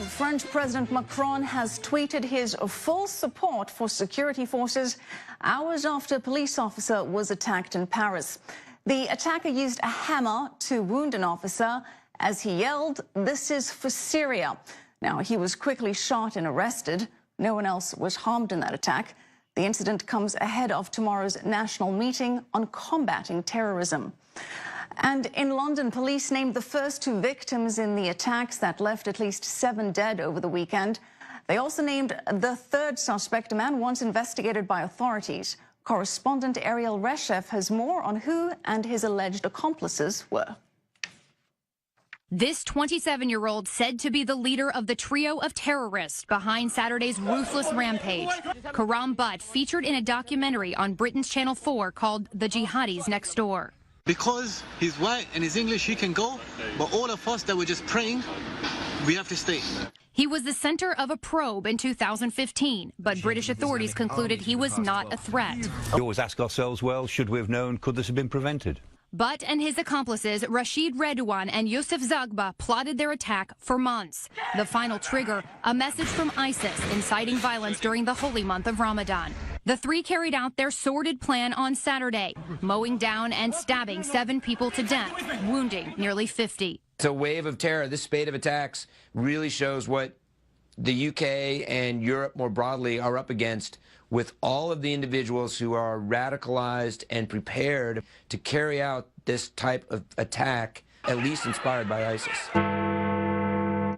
French President Macron has tweeted his full support for security forces hours after a police officer was attacked in Paris. The attacker used a hammer to wound an officer as he yelled, "This is for Syria." Now, he was quickly shot and arrested. No one else was harmed in that attack. The incident comes ahead of tomorrow's national meeting on combating terrorism. And in London, police named the first 2 victims in the attacks that left at least 7 dead over the weekend. They also named the 3rd suspect, a man once investigated by authorities. Correspondent Ariel Reshef has more on who and his alleged accomplices were. This 27-year-old said to be the leader of the trio of terrorists behind Saturday's ruthless rampage. Karam Butt featured in a documentary on Britain's Channel 4 called The Jihadis Next Door. Because he's white and he's English, he can go, but all of us that were just praying, we have to stay. He was the center of a probe in 2015, but British authorities concluded he was not a threat. We always ask ourselves, well, should we have known? Could this have been prevented? Butt and his accomplices, Rashid Redouan and Youssef Zagba, plotted their attack for months. The final trigger, a message from ISIS inciting violence during the holy month of Ramadan. The 3 carried out their sordid plan on Saturday, mowing down and stabbing 7 people to death, wounding nearly 50. It's a wave of terror. This spate of attacks really shows what the UK and Europe more broadly are up against, with all of the individuals who are radicalized and prepared to carry out this type of attack, at least inspired by ISIS.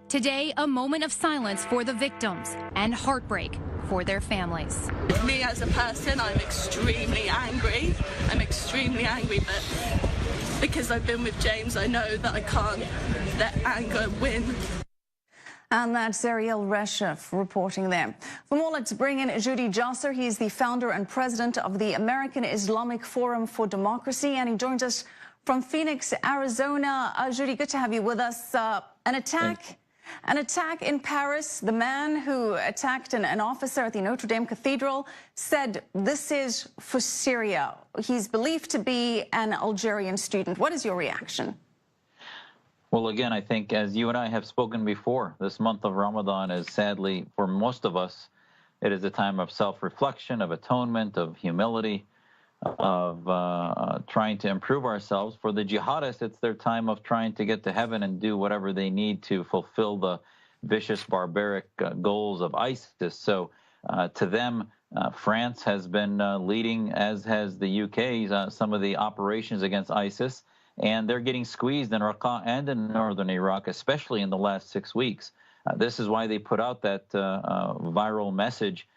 Today, a moment of silence for the victims and heartbreak for their families. Me as a person, I'm extremely angry. But because I've been with James, I know that I can't let anger win. And that's Ariel Reshef reporting there. For more, let's bring in Judy Jasser. He's the founder and president of the American Islamic Forum for Democracy, and he joins us from Phoenix, Arizona. Judy, good to have you with us. An attack in Paris. The man who attacked an officer at the Notre Dame Cathedral said, "This is for Syria." He's believed to be an Algerian student. What is your reaction? Well, again, I think as you and I have spoken before, this month of Ramadan is sadly, for most of us, it is a time of self-reflection, of atonement, of humility, of trying to improve ourselves. For the jihadists, it's their time of trying to get to heaven and do whatever they need to fulfill the vicious, barbaric goals of ISIS. So to them, France has been leading, as has the UK, some of the operations against ISIS. And they're getting squeezed in Raqqa and in northern Iraq, especially in the last 6 weeks. This is why they put out that viral message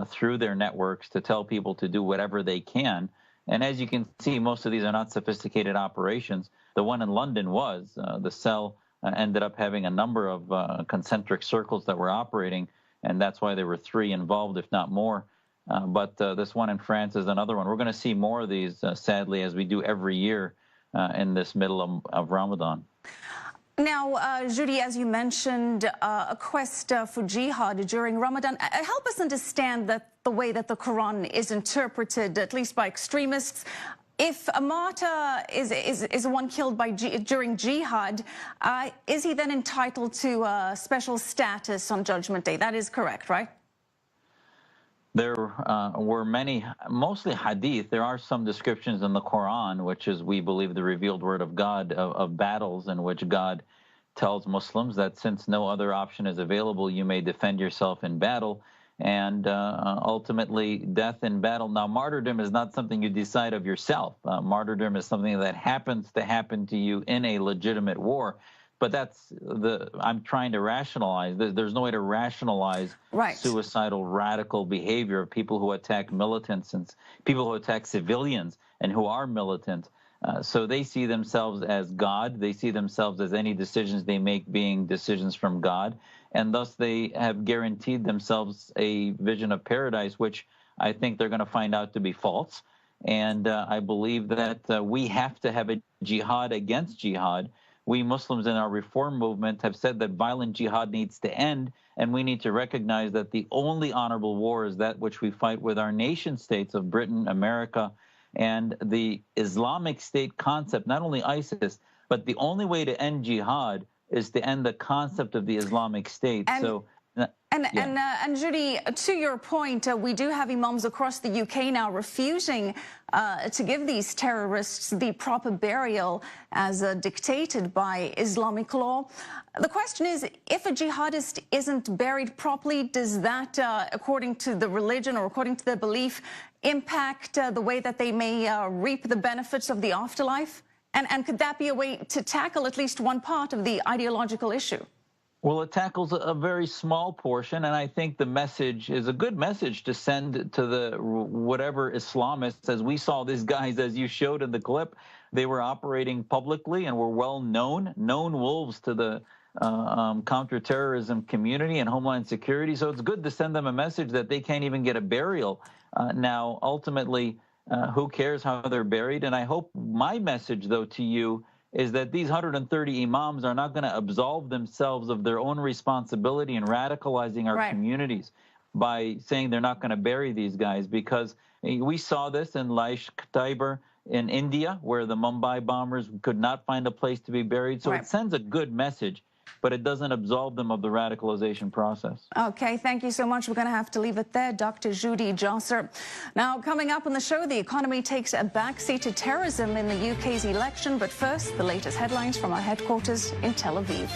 through their networks to tell people to do whatever they can. And as you can see, most of these are not sophisticated operations. The one in London was. The cell ended up having a number of concentric circles that were operating, and that's why there were 3 involved, if not more. But this one in France is another one. We're going to see more of these, sadly, as we do every year. In this middle of Ramadan. Now, Judy, as you mentioned, a quest for jihad during Ramadan. Help us understand that the way that the Quran is interpreted, at least by extremists. If a martyr is one killed during jihad, is he then entitled to special status on Judgment Day? That is correct, right? There were many, mostly hadith. There are some descriptions in the Quran, which is, we believe, the revealed word of God, of battles in which God tells Muslims that since no other option is available, you may defend yourself in battle, and ultimately death in battle. Now, martyrdom is not something you decide of yourself. Martyrdom is something that happens to happen to you in a legitimate war. But that's I'm trying to rationalize. There's no way to rationalize suicidal, radical behavior of people who attack militants and people who attack civilians and who are militant. So they see themselves as God. They see themselves as any decisions they make being decisions from God. And thus they have guaranteed themselves a vision of paradise, which I think they're going to find out to be false. And I believe that we have to have a jihad against jihad. We Muslims in our reform movement have said that violent jihad needs to end, and we need to recognize that the only honorable war is that which we fight with our nation states of Britain, America, and the Islamic State concept, not only ISIS, but the only way to end jihad is to end the concept of the Islamic State. And Judy, to your point, we do have imams across the UK now refusing to give these terrorists the proper burial as dictated by Islamic law. The question is, if a jihadist isn't buried properly, does that, according to the religion or according to their belief, impact the way that they may reap the benefits of the afterlife? And could that be a way to tackle at least one part of the ideological issue? Well, it tackles a very small portion, and I think the message is a good message to send to the whatever Islamists. As we saw these guys, as you showed in the clip, they were operating publicly and were well known wolves to the counterterrorism community and Homeland Security. So it's good to send them a message that they can't even get a burial. Now, ultimately, who cares how they're buried? And I hope my message, though, to you is that these 130 imams are not going to absolve themselves of their own responsibility in radicalizing our communities by saying they're not going to bury these guys, because we saw this in Lashkar in India, where the Mumbai bombers could not find a place to be buried. So it sends a good message, but it doesn't absolve them of the radicalization process. Okay, thank you so much. We're going to have to leave it there. Dr. Judy Jasser. Now, coming up on the show, the economy takes a backseat to terrorism in the UK's election. But first, the latest headlines from our headquarters in Tel Aviv.